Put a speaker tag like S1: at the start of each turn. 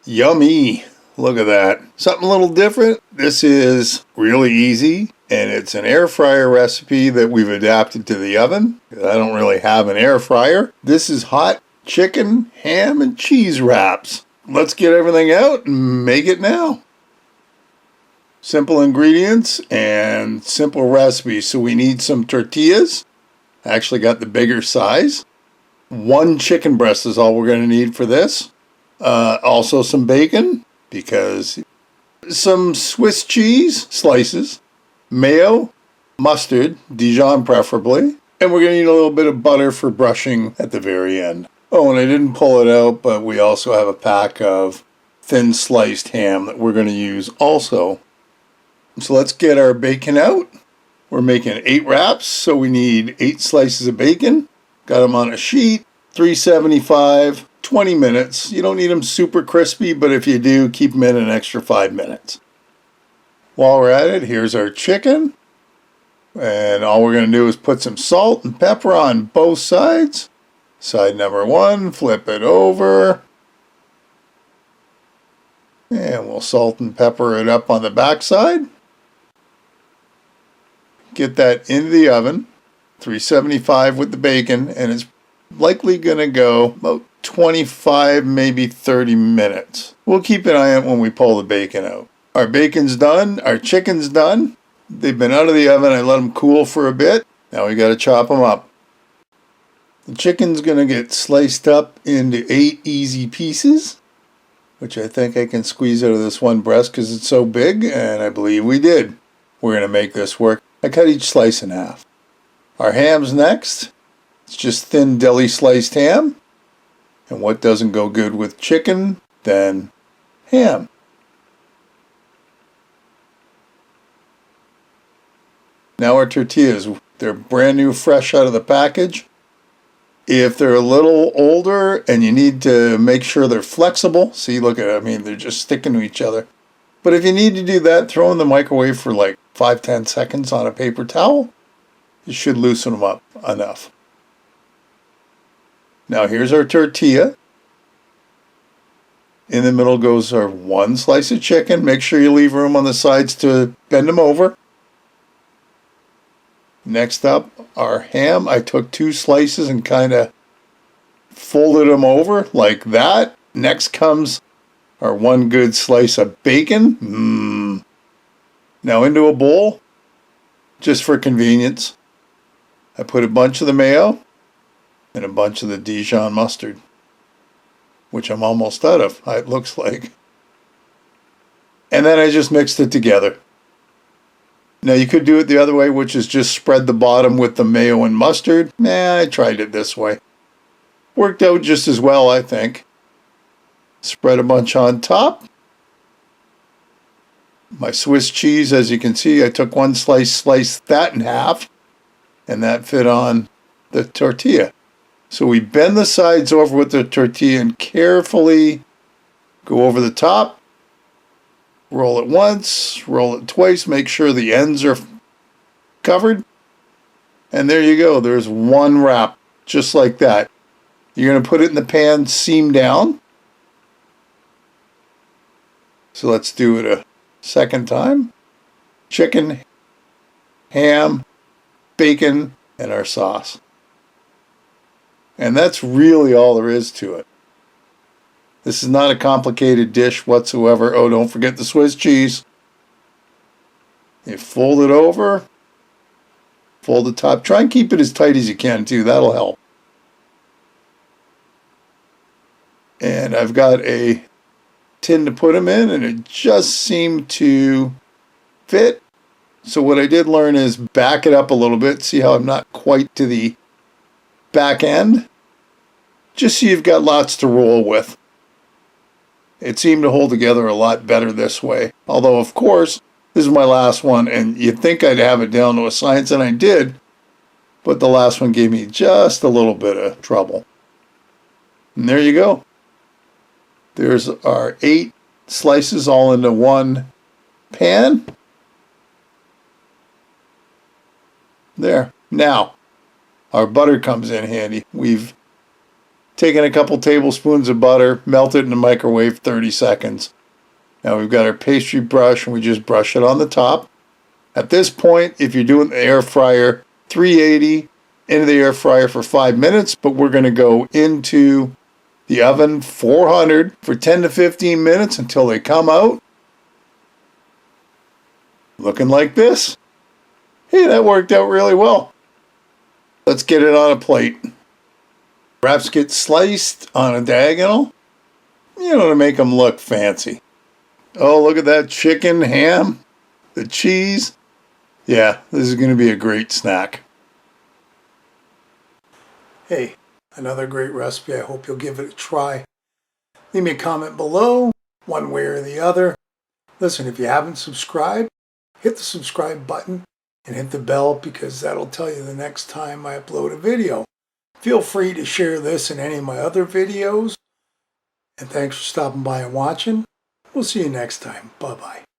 S1: Yummy! Look at that. Something a little different. This is really easy, and it's an air fryer recipe that we've adapted to the oven. I don't really have an air fryer. This is hot chicken, ham, and cheese wraps. Let's get everything out and make it now. Simple ingredients and simple recipe. So we need some tortillas. I actually got the bigger size. 1 chicken breast is all we're going to need for this. Also some bacon, because some Swiss cheese slices, mayo, mustard, Dijon preferably, and we're going to need a little bit of butter for brushing at the very end. Oh, and I didn't pull it out, but we also have a pack of thin sliced ham that we're going to use also. So let's get our bacon out. We're making 8 wraps, so we need 8 slices of bacon. Got them on a sheet, 375, 20 minutes. You don't need them super crispy, but if you do, keep them in an extra 5 minutes. While we're at it, here's our chicken. And all we're going to do is put some salt and pepper on both sides. Side number 1, flip it over. And we'll salt and pepper it up on the back side. Get that into the oven, 375 with the bacon, and it's likely going to go about 25, maybe 30 minutes. We'll keep an eye on it when we pull the bacon out. Our bacon's done, our chicken's done. They've been out of the oven. I let them cool for a bit. Now we got to chop them up. The chicken's going to get sliced up into 8 easy pieces, which I think I can squeeze out of this one breast because it's so big, and I believe we did. We're going to make this work. I cut each slice in half. Our ham's next. It's just thin deli sliced ham. And what doesn't go good with chicken than ham? Now our tortillas. They're brand new, fresh out of the package. If they're a little older and you need to make sure they're flexible, see, look at it, I mean, they're just sticking to each other. But if you need to do that, throw in the microwave for like 5-10 seconds on a paper towel. You should loosen them up enough. Now here's our tortilla. In the middle goes our 1 slice of chicken. Make sure you leave room on the sides to bend them over. Next up, our ham. I took 2 slices and kind of folded them over like that. Next comes our 1 good slice of bacon. Now into a bowl, just for convenience, I put a bunch of the mayo and a bunch of the Dijon mustard, which I'm almost out of, it looks like. And then I just mixed it together. Now you could do it the other way, which is just spread the bottom with the mayo and mustard. I tried it this way. Worked out just as well, I think. Spread a bunch on top. My Swiss cheese, as you can see, I took 1 slice, sliced that in half, and that fit on the tortilla. So we bend the sides over with the tortilla and carefully go over the top. Roll it once, roll it twice, make sure the ends are covered. And there you go, there's 1 wrap, just like that. You're going to put it in the pan, seam down. So let's do it a second time. Chicken, ham, bacon, and our sauce. And that's really all there is to it. This is not a complicated dish whatsoever. Oh, don't forget the Swiss cheese. You fold it over, fold the top. Try and keep it as tight as you can too, that'll help. And I've got a tin to put them in, and it just seemed to fit. So what I did learn is back it up a little bit. See how I'm not quite to the back end? Just so you've got lots to roll with. It seemed to hold together a lot better this way. Although, of course, this is my last one, and you'd think I'd have it down to a science, and I did. But the last one gave me just a little bit of trouble. And there you go. There's our 8 slices all into 1 pan. There. Now, our butter comes in handy. We've taken a couple tablespoons of butter, melted in the microwave 30 seconds. Now we've got our pastry brush and we just brush it on the top. At this point, if you're doing the air fryer, 380 into the air fryer for 5 minutes, but we're going to go into the oven 400 for 10 to 15 minutes until they come out. Looking like this. Hey, that worked out really well. Let's get it on a plate. Wraps get sliced on a diagonal, to make them look fancy. Oh, look at that chicken, ham, the cheese. Yeah, this is going to be a great snack. Hey, another great recipe. I hope you'll give it a try. Leave me a comment below, one way or the other. Listen, if you haven't subscribed, hit the subscribe button and hit the bell because that'll tell you the next time I upload a video. Feel free to share this and any of my other videos. And thanks for stopping by and watching. We'll see you next time. Bye-bye.